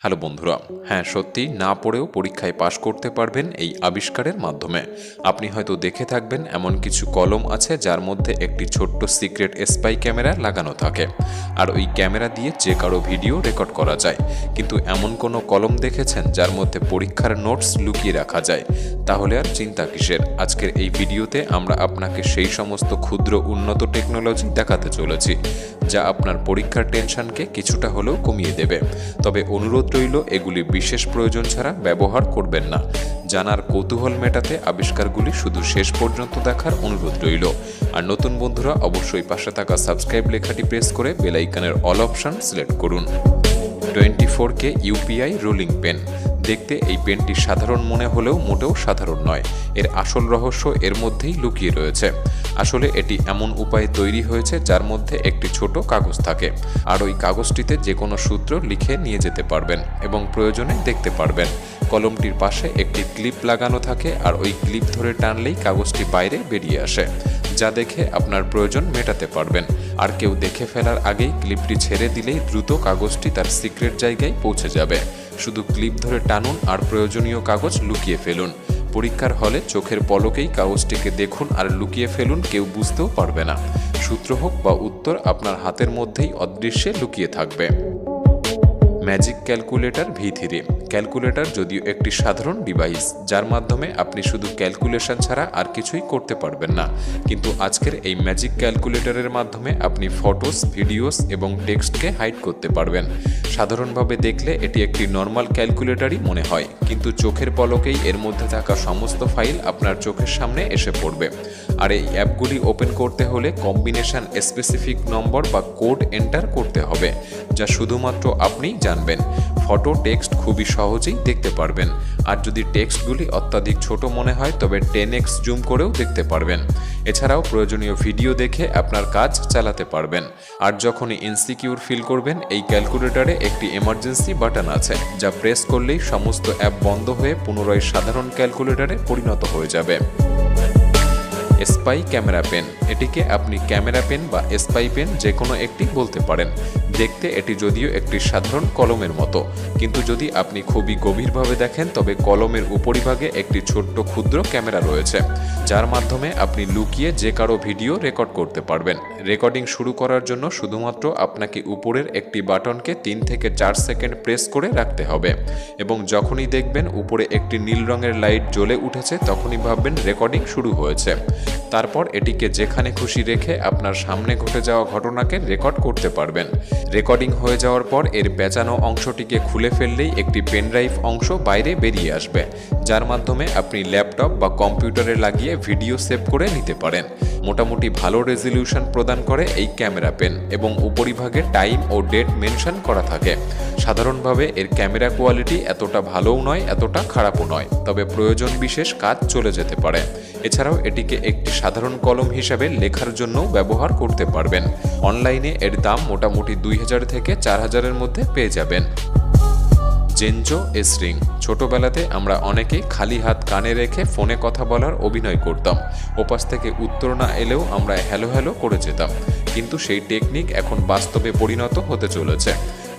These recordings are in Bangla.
হ্যালো বন্ধুরা, হ্যাঁ সত্যি না পড়েও পরীক্ষায় পাশ করতে পারবেন এই আবিষ্কারের মাধ্যমে। আপনি হয়তো দেখে থাকবেন এমন কিছু কলম আছে যার মধ্যে একটি ছোট্ট সিক্রেট স্পাই ক্যামেরা লাগানো থাকে, আর ওই ক্যামেরা দিয়ে যে কারো ভিডিও রেকর্ড করা যায়। কিন্তু এমন কোনো কলম দেখেছেন যার মধ্যে পরীক্ষার নোটস লুকিয়ে রাখা যায়? তাহলে আর চিন্তা কিসের, আজকের এই ভিডিওতে আমরা আপনাকে সেই সমস্ত ক্ষুদ্র উন্নত টেকনোলজি দেখাতে চলেছি যা আপনার পরীক্ষার টেনশনকে কিছুটা হলেও কমিয়ে দেবে। তবে অনুরোধ রইল, এগুলি বিশেষ প্রয়োজন ছাড়া ব্যবহার করবেন না। জানার কৌতূহল মেটাতে আবিষ্কারগুলি শুধু শেষ পর্যন্ত দেখার অনুরোধ রইল। আর নতুন বন্ধুরা অবশ্যই পাশে থাকা সাবস্ক্রাইব লেখাটি প্রেস করে বেল আইকনের অল অপশন সিলেক্ট করুন। 24K UPI rolling pen. দেখতে এই পেনটি সাধারণ মনে হলেও মোটেও সাধারণ নয়। এর আসল রহস্য এর মধ্যেই লুকিয়ে রয়েছে। আসলে এটি এমন উপায়ে তৈরি হয়েছে যার মধ্যে একটি ছোট কাগজ থাকে, আর ওই কাগজটিতে যে কোনো সূত্র লিখে নিয়ে যেতে পারবেন এবং প্রয়োজনে দেখতে পারবেন। কলমটির পাশে একটি ক্লিপ লাগানো থাকে, আর ওই ক্লিপ ধরে টানলেই কাগজটি বাইরে বেরিয়ে আসে, যা দেখে আপনার প্রয়োজন মেটাতে পারবেন। আর কেউ দেখে ফেলার আগেই ক্লিপটি ছেড়ে দিলেই দ্রুত কাগজটি তার সিক্রেট জায়গায় পৌঁছে যাবে। শুধু ক্লিপ ধরে টানুন আর প্রয়োজনীয় কাগজ লুকিয়ে ফেলুন। পরীক্ষার হলে চোখের পলকেই কাগজটিকে দেখুন আর লুকিয়ে ফেলুন, কেউ বুঝতেও পারবে না। সূত্র হোক বা উত্তর আপনার হাতের মধ্যেই অদৃশ্যে লুকিয়ে থাকবে। Magic calculator V3। ক্যালকুলেটর যদিও একটি সাধারণ ডিভাইস যার মাধ্যমে আপনি শুধু ক্যালকুলেশন ছাড়া আর কিছুই করতে পারবেন না, কিন্তু আজকের এই ম্যাজিক ক্যালকুলেটরের মাধ্যমে আপনি ফটোস, ভিডিওস এবং টেক্সটকে হাইড করতে পারবেন। সাধারণভাবে দেখলে এটি একটি নর্মাল ক্যালকুলেটরই মনে হয়, কিন্তু চোখের পলকেই এর মধ্যে থাকা সমস্ত ফাইল আপনার চোখের সামনে এসে পড়বে। আর এই অ্যাপগুলি ওপেন করতে হলে কম্বিনেশন স্পেসিফিক নম্বর বা কোড এন্টার করতে হবে, যা শুধুমাত্র আপনিই জানবেন। ফটো, টেক্সট খুবই সহজেই দেখতে পারবেন। আর যদি টেক্সটগুলি অত্যাধিক ছোট মনে হয় তবে 10x জুম করেও দেখতে পারবেন। এছাড়াও প্রয়োজনীয় ভিডিও দেখে আপনার কাজ চালাতে পারবেন। আর যখনই ইনসিকিউর ফিল করবেন, এই ক্যালকুলেটরে একটি এমার্জেন্সি বাটন আছে, যা প্রেস করলেই সমস্ত অ্যাপ বন্ধ হয়ে পুনরায় সাধারণ ক্যালকুলেটরে পরিণত হয়ে যাবে। Spy camera pen. এটিকে আপনি ক্যামেরা পেন বা স্পাই পেন যে কোনো একটি বলতে পারেন। দেখতে এটি যদিও একটি সাধারণ কলমের মতো, কিন্তু যদি আপনি খুবই গভীরভাবে দেখেন তবে কলমের উপরিভাগে একটি ছোট্ট ক্ষুদ্র ক্যামেরা রয়েছে, যার মাধ্যমে আপনি লুকিয়ে যে কারো ভিডিও রেকর্ড করতে পারবেন। রেকর্ডিং শুরু করার জন্য শুধুমাত্র আপনাকে উপরের একটি বাটনকে 3 থেকে 4 সেকেন্ড প্রেস করে রাখতে হবে, এবং যখনই দেখবেন উপরে একটি নীল রঙের লাইট জ্বলে উঠেছে তখনই ভাববেন রেকর্ডিং শুরু হয়েছে। তারপর এটিকে যেখানে খুশি রেখে আপনার সামনে ঘটে যাওয়া ঘটনাকে রেকর্ড করতে পারবেন। রেকর্ডিং হয়ে যাওয়ার পর এর পেঁচানো অংশটিকে খুলে ফেললেই একটি পেনড্রাইভ অংশ বাইরে বেরিয়ে আসবে, যার মাধ্যমে আপনি ল্যাপটপ বা কম্পিউটারে লাগিয়ে ভিডিও সেভ করে নিতে পারেন। মোটামুটি ভালো রেজলিউশন প্রদান করে এই ক্যামেরা পেন, এবং উপরিভাগে টাইম ও ডেট মেনশন করা থাকে। সাধারণভাবে এর ক্যামেরা কোয়ালিটি এতটা ভালোও নয়, এতটা খারাপও নয়, তবে প্রয়োজন বিশেষ কাজ চলে যেতে পারে। এছাড়াও এটিকে একটি সাধারণ কলম হিসাবে লেখার জন্যও ব্যবহার করতে পারবেন। অনলাইনে এর দাম মোটামুটি 2000 থেকে 4000-এর মধ্যে পেয়ে যাবেন। জেনজো এসরিং। ছোটবেলাতে আমরা অনেকে খালি হাত কানে রেখে ফোনে কথা বলার অভিনয় করতাম। ওপাশ থেকে উত্তর না এলেও আমরা হ্যালো হ্যালো করে যেতাম, কিন্তু সেই টেকনিক এখন বাস্তবে পরিণত হতে চলেছে।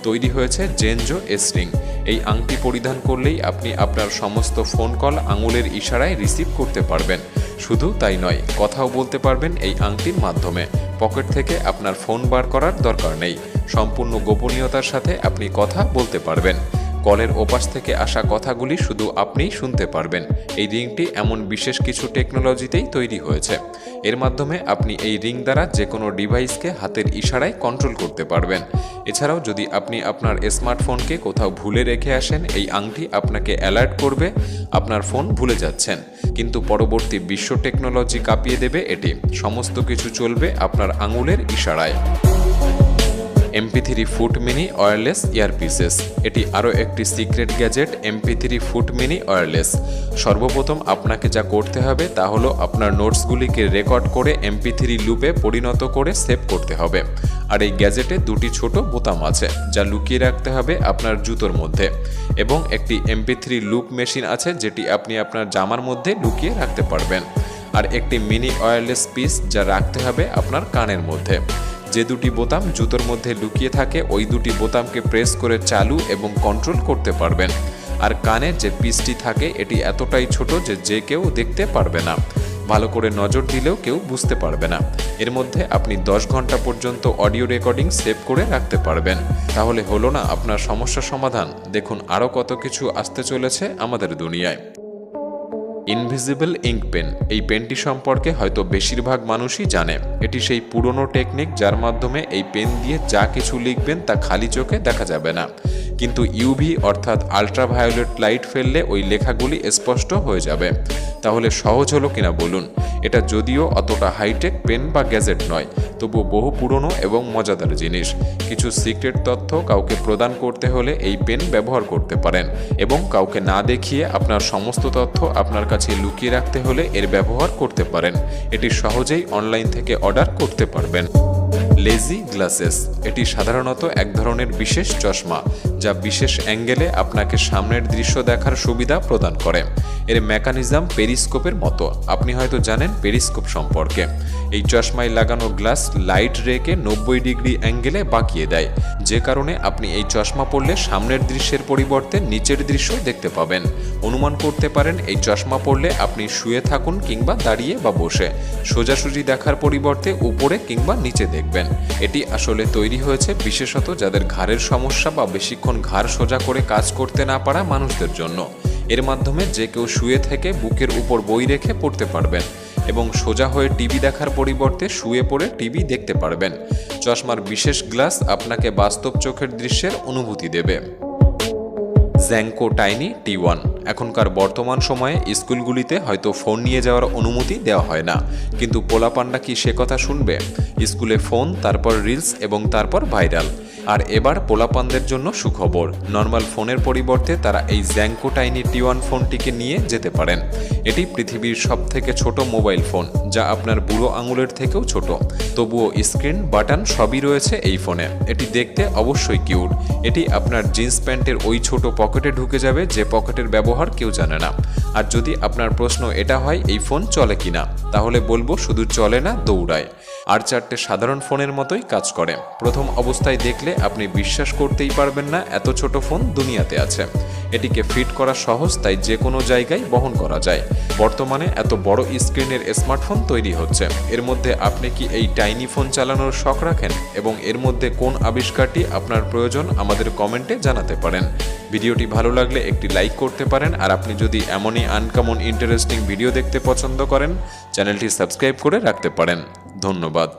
তৈরি হয়েছে জেনজো এসরিং। এই আংটি পরিধান করলেই আপনি আপনার সমস্ত ফোন কল আঙুলের ইশারায় রিসিভ করতে পারবেন। শুধু তাই নয়, কথাও বলতে পারবেন এই আংটির মাধ্যমে। পকেট থেকে আপনার ফোন বার করার দরকার নেই। সম্পূর্ণ গোপনীয়তার সাথে আপনি কথা বলতে পারবেন। কলের ওপাশ থেকে আসা কথাগুলি শুধু আপনিই শুনতে পারবেন। এই রিংটি এমন বিশেষ কিছু টেকনোলজিতেই তৈরি হয়েছে। এর মাধ্যমে আপনি এই রিং দ্বারা যে কোনো ডিভাইসকে হাতের ইশারায় কন্ট্রোল করতে পারবেন। এছাড়াও যদি আপনি আপনার স্মার্টফোনকে কোথাও ভুলে রেখে আসেন, এই আংটি আপনাকে অ্যালার্ট করবে আপনার ফোন ভুলে যাচ্ছেন। কিন্তু পরবর্তী বিশ্ব টেকনোলজি কাঁপিয়ে দেবে এটি। সমস্ত কিছু চলবে আপনার আঙুলের ইশারায়। MP3 foot mini wireless ইয়ারপিসেস। এটি আরও একটি secret gadget, MP3 foot mini wireless. সর্বপ্রথম আপনাকে যা করতে হবে তা হলো আপনার নোটসগুলিকে রেকর্ড করে MP3 লুপে পরিণত করে সেভ করতে হবে। আর এই গ্যাজেটে দুটি ছোট বোতাম আছে, যা লুকিয়ে রাখতে হবে আপনার জুতোর মধ্যে, এবং একটি MP3 লুপ মেশিন আছে যেটি আপনি আপনার জামার মধ্যে লুকিয়ে রাখতে পারবেন। আর একটি মিনি ওয়্যারলেস পিস, যা রাখতে হবে আপনার কানের মধ্যে। যে দুটি বোতাম জুতোর মধ্যে লুকিয়ে থাকে ওই দুটি বোতামকে প্রেস করে চালু এবং কন্ট্রোল করতে পারবেন। আর কানের যে পিসটি থাকে এটি এতটাই ছোট যে কেউ দেখতে পারবে না, ভালো করে নজর দিলেও কেউ বুঝতে পারবে না। এর মধ্যে আপনি 10 ঘন্টা পর্যন্ত অডিও রেকর্ডিং সেভ করে রাখতে পারবেন। তাহলে হলো না আপনার সমস্যার সমাধান? দেখুন আরও কত কিছু আসতে চলেছে আমাদের দুনিয়ায়। ইনভিজিবল ইঙ্ক পেন, এই পেনটি সম্পর্কে হয়তো বেশিরভাগ মানুষই জানে। এটি সেই পুরনো টেকনিক যার মাধ্যমে এই পেন দিয়ে যা কিছু লিখবেন তা খালি চোখে দেখা যাবে না, কিন্তু ইউভি অর্থাৎ আল্ট্রাভায়োলেট লাইট ফেললে ওই লেখাগুলি স্পষ্ট হয়ে যাবে। তাহলে সহজ হলো কিনা বলুন? এটা যদিও অতটা হাইটেক পেন বা গ্যাজেট নয়, তবু বহু পুরনো এবং মজাদার জিনিস। কিছু সিক্রেট তথ্য কাউকে প্রদান করতে হলে এই পেন ব্যবহার করতে পারেন, এবং কাউকে না দেখিয়ে আপনার সমস্ত তথ্য আপনার কাছে লুকিয়ে রাখতে হলে এর ব্যবহার করতে পারেন। এটি সহজেই অনলাইন থেকে অর্ডার করতে পারবেন। লেজি গ্লাসেস, এটি সাধারণত এক ধরনের বিশেষ চশমা যা বিশেষ অ্যাঙ্গেলে আপনাকে সামনের দৃশ্য দেখার সুবিধা প্রদান করে। এর মেকানিজম পেরিস্কোপের মতো। আপনি হয়তো জানেন পেরিস্কোপ সম্পর্কে। এই চশমায় লাগানো গ্লাস লাইট রেকে 90 ডিগ্রি অ্যাঙ্গেলে বাঁকিয়ে দেয়, যে কারণে আপনি এই চশমা পরলে সামনের দৃশ্যের পরিবর্তে নিচের দৃশ্য দেখতে পাবেন। অনুমান করতে পারেন এই চশমা পরলে আপনি শুয়ে থাকুন কিংবা দাঁড়িয়ে বা বসে, সোজাসুজি দেখার পরিবর্তে উপরে কিংবা নিচে দেখবেন। এটি আসলে তৈরি হয়েছে বিশেষত যাদের ঘাড়ের সমস্যা বা বেশিক্ষণ ঘাড় সোজা করে কাজ করতে না পারা মানুষদের জন্য। এর মাধ্যমে যে কেউ শুয়ে থেকে বুকের উপর বই রেখে পড়তে পারবেন এবং সোজা হয়ে টিভি দেখার পরিবর্তে শুয়ে পড়ে টিভি দেখতে পারবেন। চশমার বিশেষ গ্লাস আপনাকে বাস্তব চোখের দৃশ্যের অনুভূতি দেবে। জ্যাঙ্কো টাইনি T1, এখনকার বর্তমান সময়ে স্কুলগুলিতে হয়তো ফোন নিয়ে যাওয়ার অনুমতি দেওয়া হয় না, কিন্তু পোলাপান্ডা কি সে কথা শুনবে? স্কুলে ফোন, তারপর রিলস এবং তারপর ভাইরাল। আর এবার পোলাপানদের জন্য সুখবর, নর্মাল ফোনের পরিবর্তে তারা এই জ্যাঙ্কো টাইনি T1 ফোনটিকে নিয়ে যেতে পারেন। এটি পৃথিবীর সবথেকে ছোট মোবাইল ফোন, যা আপনার বুড়ো আঙুলের থেকেও ছোট। তবুও স্ক্রিন, বাটন সবই রয়েছে এই ফোনে। এটি দেখতে অবশ্যই কিউট। এটি আপনার জিন্স প্যান্টের ওই ছোট পকেটে ঢুকে যাবে যে পকেটের ব্যবহার কেউ জানে না। আর যদি আপনার প্রশ্ন এটা হয় এই ফোন চলে কিনা, তাহলে বলবো শুধু চলে না, দৌড়ায়। আর 4টে সাধারণ ফোনের মতোই কাজ করে। প্রথম অবস্থায় দেখলে আপনি বিশ্বাস করতেই পারবেন না এত ছোট ফোন দুনিয়াতে আছে। এটিকে ফিট করা সহজ, তাই যে কোনো জায়গায় বহন করা যায়। বর্তমানে এত বড় স্ক্রিনের স্মার্টফোন তৈরি হচ্ছে। এর মধ্যে আপনি কি এই টাইনি ফোন চালানোর শখ রাখেন? এবং এর মধ্যে কোন আবিষ্কারটি আপনার প্রয়োজন আমাদের কমেন্টে জানাতে পারেন। ভিডিওটি ভালো লাগলে একটি লাইক করতে পারেন। আর আপনি যদি এমনই আনকমন ইন্টারেস্টিং ভিডিও দেখতে পছন্দ করেন, চ্যানেলটি সাবস্ক্রাইব করে রাখতে পারেন। ধন্যবাদ।